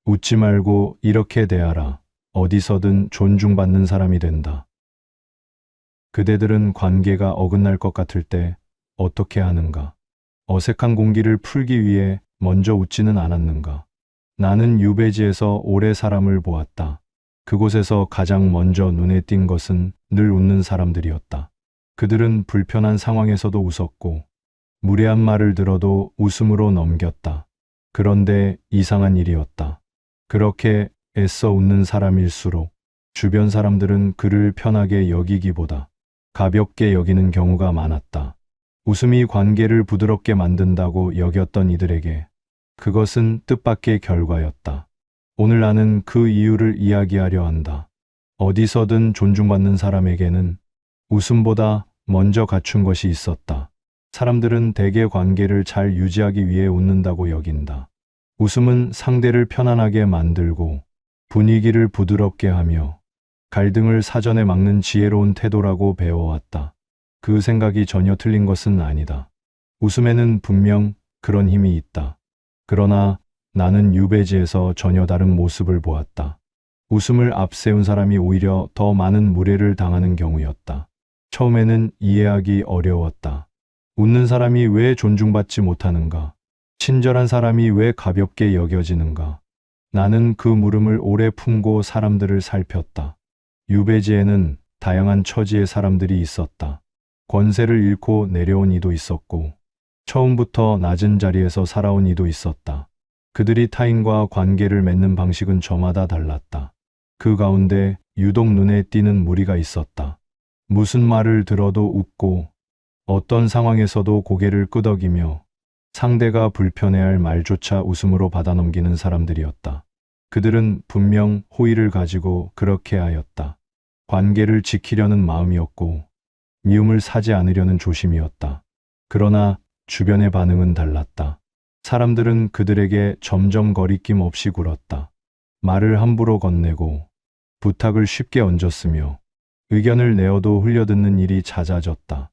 웃지 말고 이렇게 대하라. 어디서든 존중받는 사람이 된다. 그대들은 관계가 어긋날 것 같을 때 어떻게 하는가? 어색한 공기를 풀기 위해 먼저 웃지는 않았는가? 나는 유배지에서 오래 사람을 보았다. 그곳에서 가장 먼저 눈에 띈 것은 늘 웃는 사람들이었다. 그들은 불편한 상황에서도 웃었고, 무례한 말을 들어도 웃음으로 넘겼다. 그런데 이상한 일이었다. 그렇게 애써 웃는 사람일수록 주변 사람들은 그를 편하게 여기기보다 가볍게 여기는 경우가 많았다. 웃음이 관계를 부드럽게 만든다고 여겼던 이들에게 그것은 뜻밖의 결과였다. 오늘 나는 그 이유를 이야기하려 한다. 어디서든 존중받는 사람에게는 웃음보다 먼저 갖춘 것이 있었다. 사람들은 대개 관계를 잘 유지하기 위해 웃는다고 여긴다. 웃음은 상대를 편안하게 만들고 분위기를 부드럽게 하며 갈등을 사전에 막는 지혜로운 태도라고 배워왔다. 그 생각이 전혀 틀린 것은 아니다. 웃음에는 분명 그런 힘이 있다. 그러나 나는 유배지에서 전혀 다른 모습을 보았다. 웃음을 앞세운 사람이 오히려 더 많은 무례를 당하는 경우였다. 처음에는 이해하기 어려웠다. 웃는 사람이 왜 존중받지 못하는가? 친절한 사람이 왜 가볍게 여겨지는가? 나는 그 물음을 오래 품고 사람들을 살폈다. 유배지에는 다양한 처지의 사람들이 있었다. 권세를 잃고 내려온 이도 있었고, 처음부터 낮은 자리에서 살아온 이도 있었다. 그들이 타인과 관계를 맺는 방식은 저마다 달랐다. 그 가운데 유독 눈에 띄는 무리가 있었다. 무슨 말을 들어도 웃고, 어떤 상황에서도 고개를 끄덕이며 상대가 불편해할 말조차 웃음으로 받아넘기는 사람들이었다. 그들은 분명 호의를 가지고 그렇게 하였다. 관계를 지키려는 마음이었고 미움을 사지 않으려는 조심이었다. 그러나 주변의 반응은 달랐다. 사람들은 그들에게 점점 거리낌 없이 굴었다. 말을 함부로 건네고 부탁을 쉽게 얹었으며 의견을 내어도 흘려듣는 일이 잦아졌다.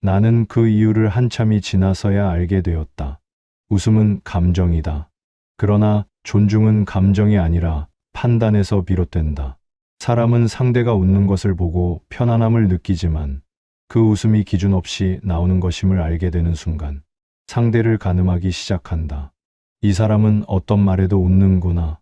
나는 그 이유를 한참이 지나서야 알게 되었다. 웃음은 감정이다. 그러나 존중은 감정이 아니라 판단에서 비롯된다. 사람은 상대가 웃는 것을 보고 편안함을 느끼지만 그 웃음이 기준 없이 나오는 것임을 알게 되는 순간 상대를 가늠하기 시작한다. 이 사람은 어떤 말에도 웃는구나.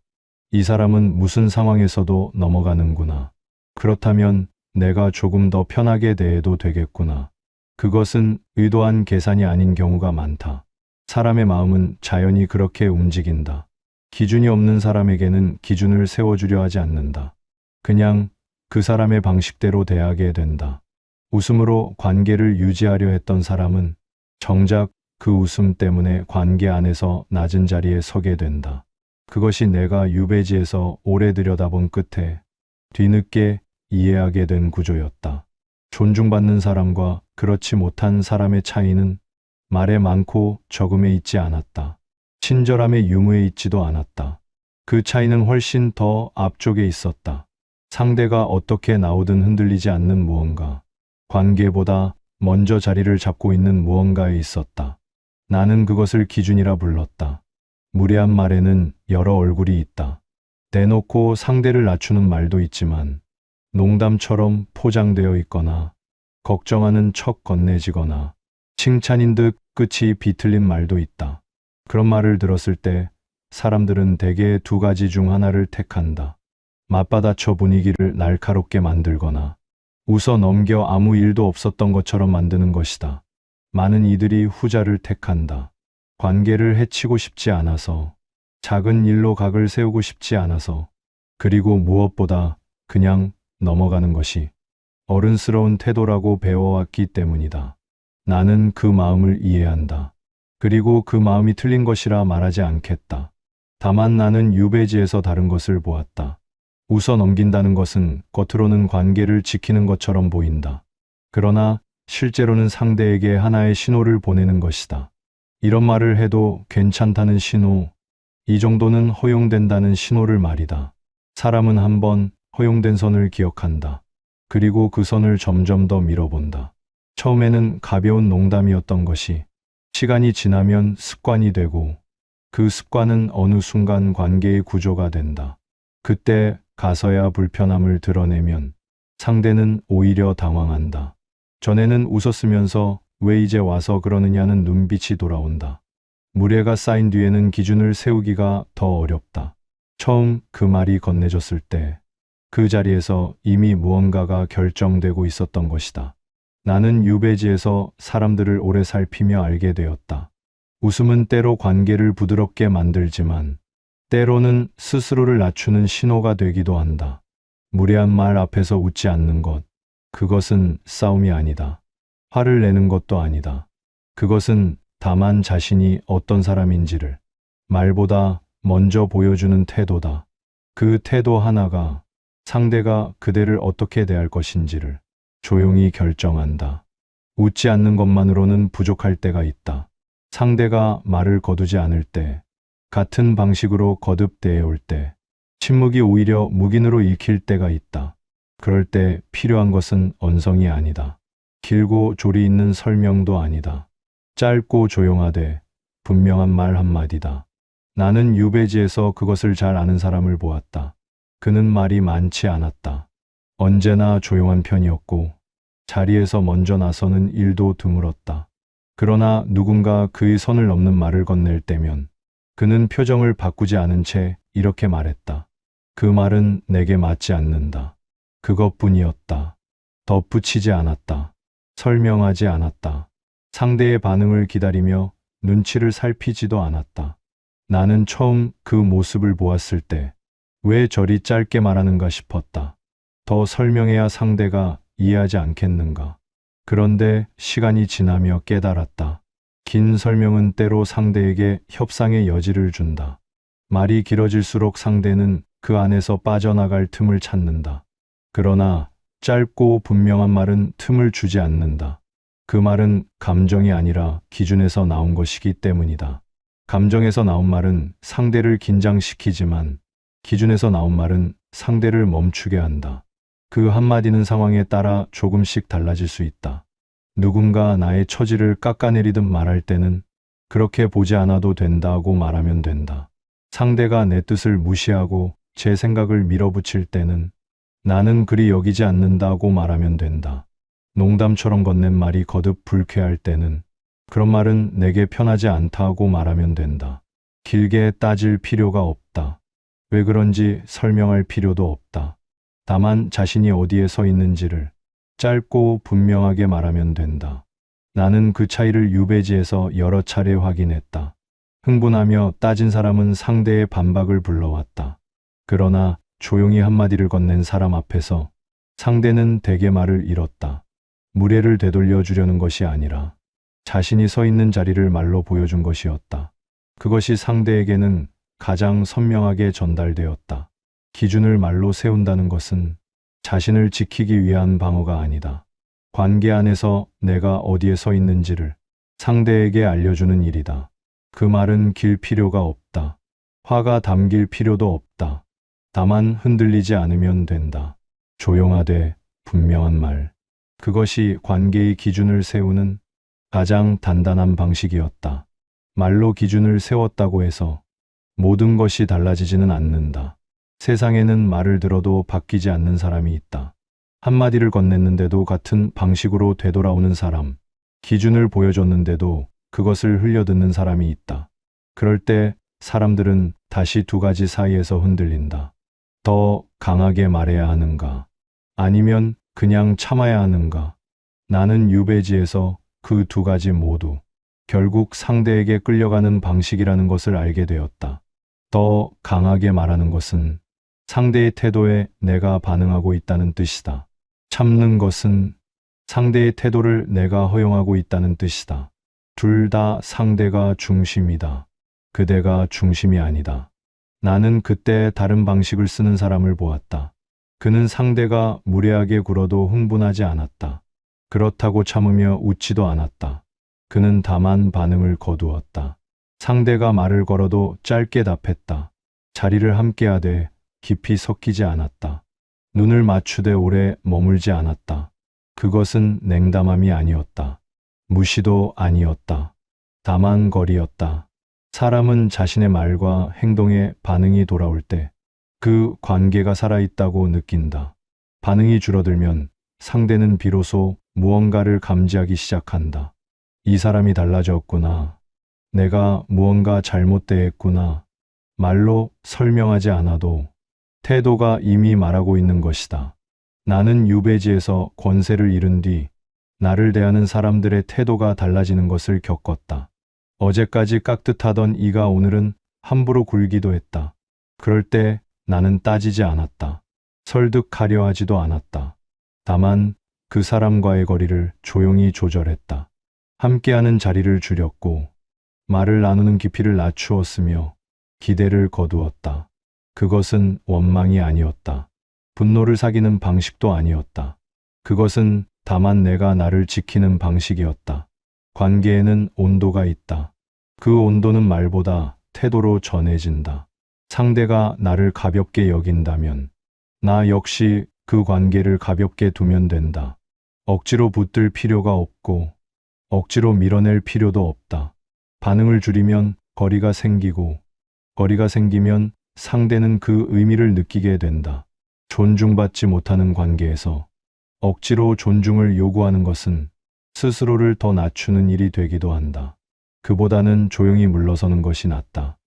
이 사람은 무슨 상황에서도 넘어가는구나. 그렇다면 내가 조금 더 편하게 대해도 되겠구나. 그것은 의도한 계산이 아닌 경우가 많다. 사람의 마음은 자연히 그렇게 움직인다. 기준이 없는 사람에게는 기준을 세워주려 하지 않는다. 그냥 그 사람의 방식대로 대하게 된다. 웃음으로 관계를 유지하려 했던 사람은 정작 그 웃음 때문에 관계 안에서 낮은 자리에 서게 된다. 그것이 내가 유배지에서 오래 들여다본 끝에 뒤늦게 이해하게 된 구조였다. 존중받는 사람과 그렇지 못한 사람의 차이는 말에 많고 적음에 있지 않았다. 친절함의 유무에 있지도 않았다. 그 차이는 훨씬 더 앞쪽에 있었다. 상대가 어떻게 나오든 흔들리지 않는 무언가, 관계보다 먼저 자리를 잡고 있는 무언가에 있었다. 나는 그것을 기준이라 불렀다. 무례한 말에는 여러 얼굴이 있다. 대놓고 상대를 낮추는 말도 있지만 농담처럼 포장되어 있거나 걱정하는 척 건네지거나 칭찬인 듯 끝이 비틀린 말도 있다. 그런 말을 들었을 때 사람들은 대개 두 가지 중 하나를 택한다. 맞받아쳐 분위기를 날카롭게 만들거나 웃어 넘겨 아무 일도 없었던 것처럼 만드는 것이다. 많은 이들이 후자를 택한다. 관계를 해치고 싶지 않아서, 작은 일로 각을 세우고 싶지 않아서, 그리고 무엇보다 그냥 넘어가는 것이 어른스러운 태도라고 배워왔기 때문이다. 나는 그 마음을 이해한다. 그리고 그 마음이 틀린 것이라 말하지 않겠다. 다만 나는 유배지에서 다른 것을 보았다. 웃어 넘긴다는 것은 겉으로는 관계를 지키는 것처럼 보인다. 그러나 실제로는 상대에게 하나의 신호를 보내는 것이다. 이런 말을 해도 괜찮다는 신호, 이 정도는 허용된다는 신호를 말이다. 사람은 한번 허용된 선을 기억한다. 그리고 그 선을 점점 더 밀어본다. 처음에는 가벼운 농담이었던 것이 시간이 지나면 습관이 되고 그 습관은 어느 순간 관계의 구조가 된다. 그때 가서야 불편함을 드러내면 상대는 오히려 당황한다. 전에는 웃었으면서 왜 이제 와서 그러느냐는 눈빛이 돌아온다. 무례가 쌓인 뒤에는 기준을 세우기가 더 어렵다. 처음 그 말이 건네졌을 때 그 자리에서 이미 무언가가 결정되고 있었던 것이다. 나는 유배지에서 사람들을 오래 살피며 알게 되었다. 웃음은 때로 관계를 부드럽게 만들지만 때로는 스스로를 낮추는 신호가 되기도 한다. 무례한 말 앞에서 웃지 않는 것, 그것은 싸움이 아니다. 화를 내는 것도 아니다. 그것은 다만 자신이 어떤 사람인지를 말보다 먼저 보여주는 태도다. 그 태도 하나가 상대가 그대를 어떻게 대할 것인지를 조용히 결정한다. 웃지 않는 것만으로는 부족할 때가 있다. 상대가 말을 거두지 않을 때, 같은 방식으로 거듭 대해올 때, 침묵이 오히려 묵인으로 읽힐 때가 있다. 그럴 때 필요한 것은 언성이 아니다. 길고 조리 있는 설명도 아니다. 짧고 조용하되 분명한 말 한마디다. 나는 유배지에서 그것을 잘 아는 사람을 보았다. 그는 말이 많지 않았다. 언제나 조용한 편이었고 자리에서 먼저 나서는 일도 드물었다. 그러나 누군가 그의 선을 넘는 말을 건넬 때면 그는 표정을 바꾸지 않은 채 이렇게 말했다. 그 말은 내게 맞지 않는다. 그것뿐이었다. 덧붙이지 않았다. 설명하지 않았다. 상대의 반응을 기다리며 눈치를 살피지도 않았다. 나는 처음 그 모습을 보았을 때 왜 저리 짧게 말하는가 싶었다. 더 설명해야 상대가 이해하지 않겠는가. 그런데 시간이 지나며 깨달았다. 긴 설명은 때로 상대에게 협상의 여지를 준다. 말이 길어질수록 상대는 그 안에서 빠져나갈 틈을 찾는다. 그러나 짧고 분명한 말은 틈을 주지 않는다. 그 말은 감정이 아니라 기준에서 나온 것이기 때문이다. 감정에서 나온 말은 상대를 긴장시키지만 기준에서 나온 말은 상대를 멈추게 한다. 그 한마디는 상황에 따라 조금씩 달라질 수 있다. 누군가 나의 처지를 깎아내리듯 말할 때는 그렇게 보지 않아도 된다고 말하면 된다. 상대가 내 뜻을 무시하고 제 생각을 밀어붙일 때는 나는 그리 여기지 않는다고 말하면 된다. 농담처럼 건넨 말이 거듭 불쾌할 때는 그런 말은 내게 편하지 않다고 말하면 된다. 길게 따질 필요가 없다. 왜 그런지 설명할 필요도 없다. 다만 자신이 어디에 서 있는지를 짧고 분명하게 말하면 된다. 나는 그 차이를 유배지에서 여러 차례 확인했다. 흥분하며 따진 사람은 상대의 반박을 불러왔다. 그러나 조용히 한마디를 건넨 사람 앞에서 상대는 대개 말을 잃었다. 무례를 되돌려 주려는 것이 아니라 자신이 서 있는 자리를 말로 보여준 것이었다. 그것이 상대에게는 가장 선명하게 전달되었다. 기준을 말로 세운다는 것은 자신을 지키기 위한 방어가 아니다. 관계 안에서 내가 어디에 서 있는지를 상대에게 알려주는 일이다. 그 말은 길 필요가 없다. 화가 담길 필요도 없다. 다만 흔들리지 않으면 된다. 조용하되 분명한 말. 그것이 관계의 기준을 세우는 가장 단단한 방식이었다. 말로 기준을 세웠다고 해서 모든 것이 달라지지는 않는다. 세상에는 말을 들어도 바뀌지 않는 사람이 있다. 한마디를 건넸는데도 같은 방식으로 되돌아오는 사람, 기준을 보여줬는데도 그것을 흘려듣는 사람이 있다. 그럴 때 사람들은 다시 두 가지 사이에서 흔들린다. 더 강하게 말해야 하는가? 아니면 그냥 참아야 하는가? 나는 유배지에서 그 두 가지 모두 결국 상대에게 끌려가는 방식이라는 것을 알게 되었다. 더 강하게 말하는 것은 상대의 태도에 내가 반응하고 있다는 뜻이다. 참는 것은 상대의 태도를 내가 허용하고 있다는 뜻이다. 둘 다 상대가 중심이다. 그대가 중심이 아니다. 나는 그때 다른 방식을 쓰는 사람을 보았다. 그는 상대가 무례하게 굴어도 흥분하지 않았다. 그렇다고 참으며 웃지도 않았다. 그는 다만 반응을 거두었다. 상대가 말을 걸어도 짧게 답했다. 자리를 함께하되 깊이 섞이지 않았다. 눈을 맞추되 오래 머물지 않았다. 그것은 냉담함이 아니었다. 무시도 아니었다. 다만 거리였다. 사람은 자신의 말과 행동에 반응이 돌아올 때 그 관계가 살아있다고 느낀다. 반응이 줄어들면 상대는 비로소 무언가를 감지하기 시작한다. 이 사람이 달라졌구나. 내가 무언가 잘못되었구나. 말로 설명하지 않아도 태도가 이미 말하고 있는 것이다. 나는 유배지에서 권세를 잃은 뒤 나를 대하는 사람들의 태도가 달라지는 것을 겪었다. 어제까지 깍듯하던 이가 오늘은 함부로 굴기도 했다. 그럴 때 나는 따지지 않았다. 설득하려 하지도 않았다. 다만 그 사람과의 거리를 조용히 조절했다. 함께하는 자리를 줄였고 말을 나누는 깊이를 낮추었으며 기대를 거두었다. 그것은 원망이 아니었다. 분노를 사귀는 방식도 아니었다. 그것은 다만 내가 나를 지키는 방식이었다. 관계에는 온도가 있다. 그 온도는 말보다 태도로 전해진다. 상대가 나를 가볍게 여긴다면 나 역시 그 관계를 가볍게 두면 된다. 억지로 붙들 필요가 없고 억지로 밀어낼 필요도 없다. 반응을 줄이면 거리가 생기고 거리가 생기면 상대는 그 의미를 느끼게 된다. 존중받지 못하는 관계에서 억지로 존중을 요구하는 것은 스스로를 더 낮추는 일이 되기도 한다. 그보다는 조용히 물러서는 것이 낫다.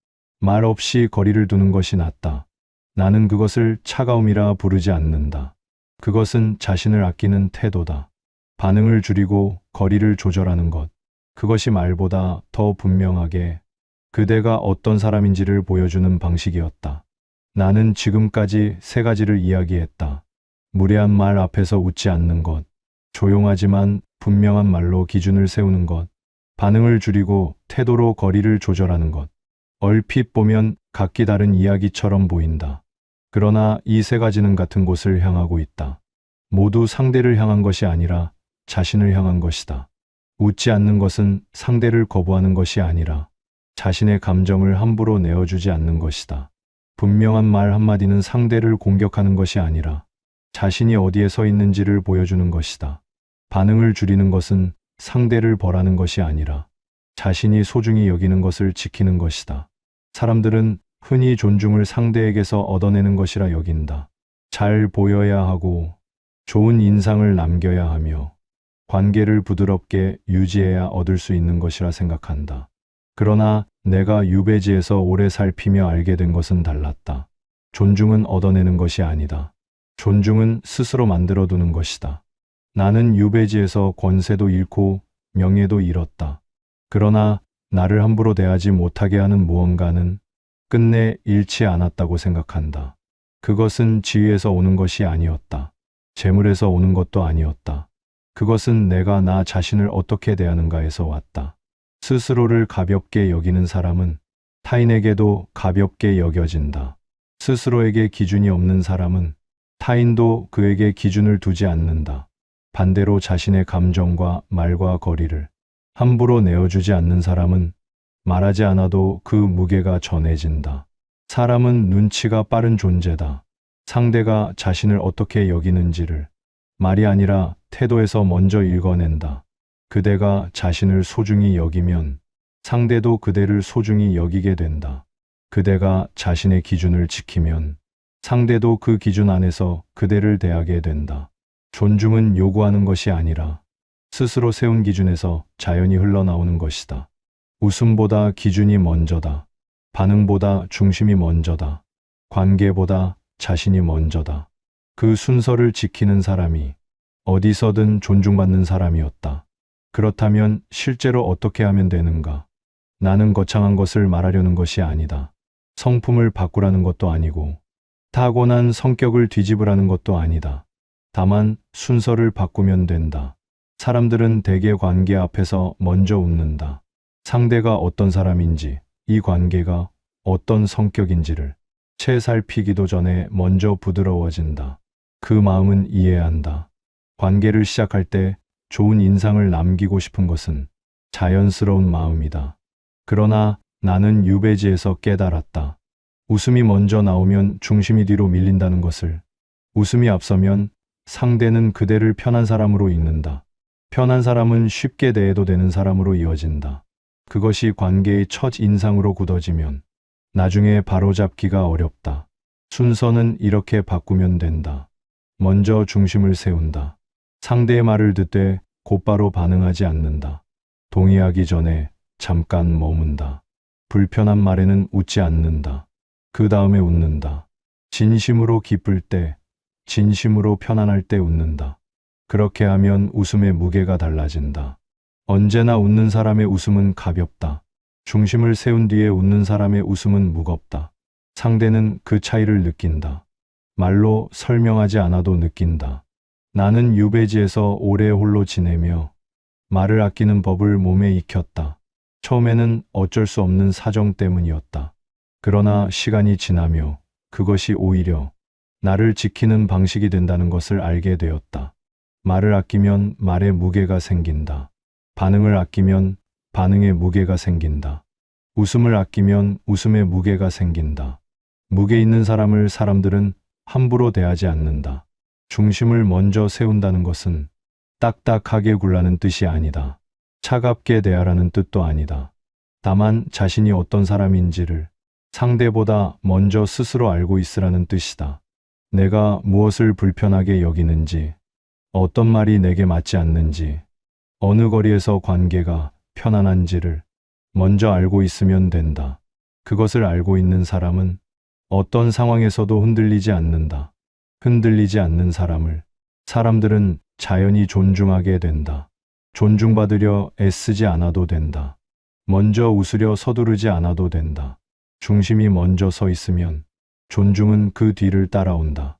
말 없이 거리를 두는 것이 낫다. 나는 그것을 차가움이라 부르지 않는다. 그것은 자신을 아끼는 태도다. 반응을 줄이고 거리를 조절하는 것. 그것이 말보다 더 분명하게 그대가 어떤 사람인지를 보여주는 방식이었다. 나는 지금까지 3가지를 이야기했다. 무례한 말 앞에서 웃지 않는 것, 조용하지만 분명한 말로 기준을 세우는 것, 반응을 줄이고 태도로 거리를 조절하는 것. 얼핏 보면 각기 다른 이야기처럼 보인다. 그러나 이 3가지는 같은 곳을 향하고 있다. 모두 상대를 향한 것이 아니라 자신을 향한 것이다. 웃지 않는 것은 상대를 거부하는 것이 아니라 자신의 감정을 함부로 내어주지 않는 것이다. 분명한 말 한마디는 상대를 공격하는 것이 아니라 자신이 어디에 서 있는지를 보여주는 것이다. 반응을 줄이는 것은 상대를 벌하는 것이 아니라 자신이 소중히 여기는 것을 지키는 것이다. 사람들은 흔히 존중을 상대에게서 얻어내는 것이라 여긴다. 잘 보여야 하고 좋은 인상을 남겨야 하며 관계를 부드럽게 유지해야 얻을 수 있는 것이라 생각한다. 그러나 내가 유배지에서 오래 살피며 알게 된 것은 달랐다. 존중은 얻어내는 것이 아니다. 존중은 스스로 만들어두는 것이다. 나는 유배지에서 권세도 잃고 명예도 잃었다. 그러나 나를 함부로 대하지 못하게 하는 무언가는 끝내 잃지 않았다고 생각한다. 그것은 지위에서 오는 것이 아니었다. 재물에서 오는 것도 아니었다. 그것은 내가 나 자신을 어떻게 대하는가에서 왔다. 스스로를 가볍게 여기는 사람은 타인에게도 가볍게 여겨진다. 스스로에게 기준이 없는 사람은 타인도 그에게 기준을 두지 않는다. 반대로 자신의 감정과 말과 거리를 함부로 내어주지 않는 사람은 말하지 않아도 그 무게가 전해진다. 사람은 눈치가 빠른 존재다. 상대가 자신을 어떻게 여기는지를 말이 아니라 태도에서 먼저 읽어낸다. 그대가 자신을 소중히 여기면 상대도 그대를 소중히 여기게 된다. 그대가 자신의 기준을 지키면 상대도 그 기준 안에서 그대를 대하게 된다. 존중은 요구하는 것이 아니라 스스로 세운 기준에서 자연히 흘러나오는 것이다. 웃음보다 기준이 먼저다. 반응보다 중심이 먼저다. 관계보다 자신이 먼저다. 그 순서를 지키는 사람이 어디서든 존중받는 사람이었다. 그렇다면 실제로 어떻게 하면 되는가? 나는 거창한 것을 말하려는 것이 아니다. 성품을 바꾸라는 것도 아니고 타고난 성격을 뒤집으라는 것도 아니다. 다만 순서를 바꾸면 된다. 사람들은 대개 관계 앞에서 먼저 웃는다. 상대가 어떤 사람인지, 이 관계가 어떤 성격인지를 채 살피기도 전에 먼저 부드러워진다. 그 마음은 이해한다. 관계를 시작할 때 좋은 인상을 남기고 싶은 것은 자연스러운 마음이다. 그러나 나는 유배지에서 깨달았다. 웃음이 먼저 나오면 중심이 뒤로 밀린다는 것을. 웃음이 앞서면 상대는 그대를 편한 사람으로 읽는다. 편한 사람은 쉽게 대해도 되는 사람으로 이어진다. 그것이 관계의 첫 인상으로 굳어지면 나중에 바로잡기가 어렵다. 순서는 이렇게 바꾸면 된다. 먼저 중심을 세운다. 상대의 말을 듣되 곧바로 반응하지 않는다. 동의하기 전에 잠깐 머문다. 불편한 말에는 웃지 않는다. 그 다음에 웃는다. 진심으로 기쁠 때, 진심으로 편안할 때 웃는다. 그렇게 하면 웃음의 무게가 달라진다. 언제나 웃는 사람의 웃음은 가볍다. 중심을 세운 뒤에 웃는 사람의 웃음은 무겁다. 상대는 그 차이를 느낀다. 말로 설명하지 않아도 느낀다. 나는 유배지에서 오래 홀로 지내며 말을 아끼는 법을 몸에 익혔다. 처음에는 어쩔 수 없는 사정 때문이었다. 그러나 시간이 지나며 그것이 오히려 나를 지키는 방식이 된다는 것을 알게 되었다. 말을 아끼면 말에 무게가 생긴다. 반응을 아끼면 반응에 무게가 생긴다. 웃음을 아끼면 웃음에 무게가 생긴다. 무게 있는 사람을 사람들은 함부로 대하지 않는다. 중심을 먼저 세운다는 것은 딱딱하게 굴라는 뜻이 아니다. 차갑게 대하라는 뜻도 아니다. 다만 자신이 어떤 사람인지를 상대보다 먼저 스스로 알고 있으라는 뜻이다. 내가 무엇을 불편하게 여기는지, 어떤 말이 내게 맞지 않는지, 어느 거리에서 관계가 편안한지를 먼저 알고 있으면 된다. 그것을 알고 있는 사람은 어떤 상황에서도 흔들리지 않는다. 흔들리지 않는 사람들은 자연히 존중하게 된다. 존중받으려 애쓰지 않아도 된다. 먼저 웃으려 서두르지 않아도 된다. 중심이 먼저 서 있으면 존중은 그 뒤를 따라온다.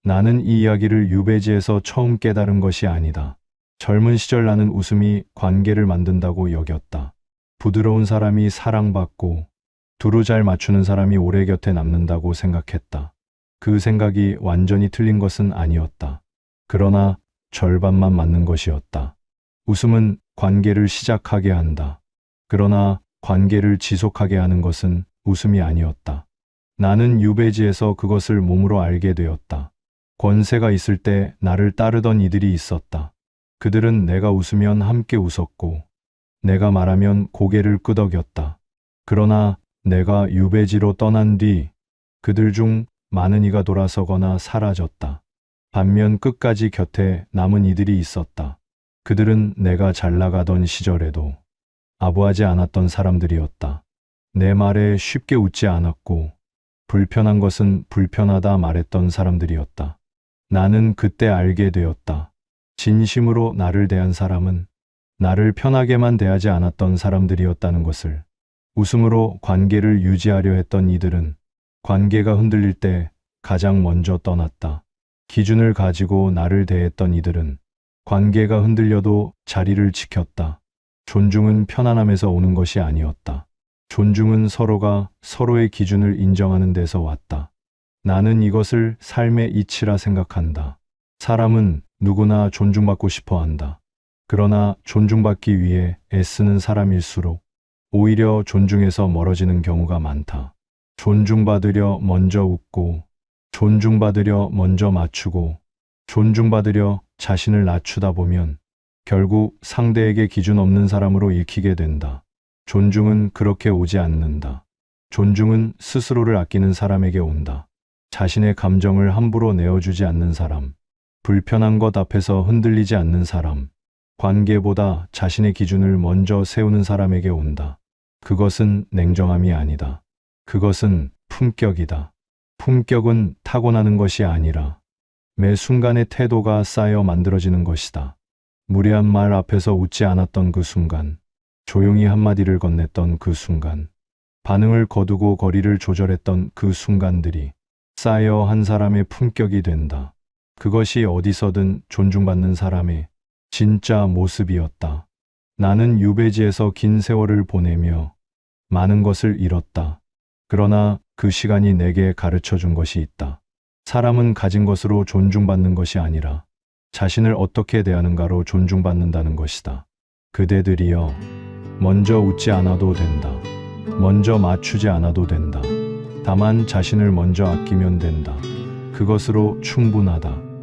나는 이 이야기를 유배지에서 처음 깨달은 것이 아니다. 젊은 시절 나는 웃음이 관계를 만든다고 여겼다. 부드러운 사람이 사랑받고 두루 잘 맞추는 사람이 오래 곁에 남는다고 생각했다. 그 생각이 완전히 틀린 것은 아니었다. 그러나 절반만 맞는 것이었다. 웃음은 관계를 시작하게 한다. 그러나 관계를 지속하게 하는 것은 웃음이 아니었다. 나는 유배지에서 그것을 몸으로 알게 되었다. 권세가 있을 때 나를 따르던 이들이 있었다. 그들은 내가 웃으면 함께 웃었고 내가 말하면 고개를 끄덕였다. 그러나 내가 유배지로 떠난 뒤 그들 중 많은 이가 돌아서거나 사라졌다. 반면 끝까지 곁에 남은 이들이 있었다. 그들은 내가 잘 나가던 시절에도 아부하지 않았던 사람들이었다. 내 말에 쉽게 웃지 않았고 불편한 것은 불편하다 말했던 사람들이었다. 나는 그때 알게 되었다. 진심으로 나를 대한 사람은 나를 편하게만 대하지 않았던 사람들이었다는 것을. 웃음으로 관계를 유지하려 했던 이들은 관계가 흔들릴 때 가장 먼저 떠났다. 기준을 가지고 나를 대했던 이들은 관계가 흔들려도 자리를 지켰다. 존중은 편안함에서 오는 것이 아니었다. 존중은 서로가 서로의 기준을 인정하는 데서 왔다. 나는 이것을 삶의 이치라 생각한다. 사람은 누구나 존중받고 싶어 한다. 그러나 존중받기 위해 애쓰는 사람일수록 오히려 존중에서 멀어지는 경우가 많다. 존중받으려 먼저 웃고, 존중받으려 먼저 맞추고, 존중받으려 자신을 낮추다 보면 결국 상대에게 기준 없는 사람으로 읽히게 된다. 존중은 그렇게 오지 않는다. 존중은 스스로를 아끼는 사람에게 온다. 자신의 감정을 함부로 내어주지 않는 사람, 불편한 것 앞에서 흔들리지 않는 사람, 관계보다 자신의 기준을 먼저 세우는 사람에게 온다. 그것은 냉정함이 아니다. 그것은 품격이다. 품격은 타고나는 것이 아니라 매 순간의 태도가 쌓여 만들어지는 것이다. 무례한 말 앞에서 웃지 않았던 그 순간, 조용히 한마디를 건넸던 그 순간, 반응을 거두고 거리를 조절했던 그 순간들이 쌓여 한 사람의 품격이 된다. 그것이 어디서든 존중받는 사람의 진짜 모습이었다. 나는 유배지에서 긴 세월을 보내며 많은 것을 잃었다. 그러나 그 시간이 내게 가르쳐 준 것이 있다. 사람은 가진 것으로 존중받는 것이 아니라 자신을 어떻게 대하는가로 존중받는다는 것이다. 그대들이여, 먼저 웃지 않아도 된다. 먼저 맞추지 않아도 된다. 다만 자신을 먼저 아끼면 된다. 그것으로 충분하다.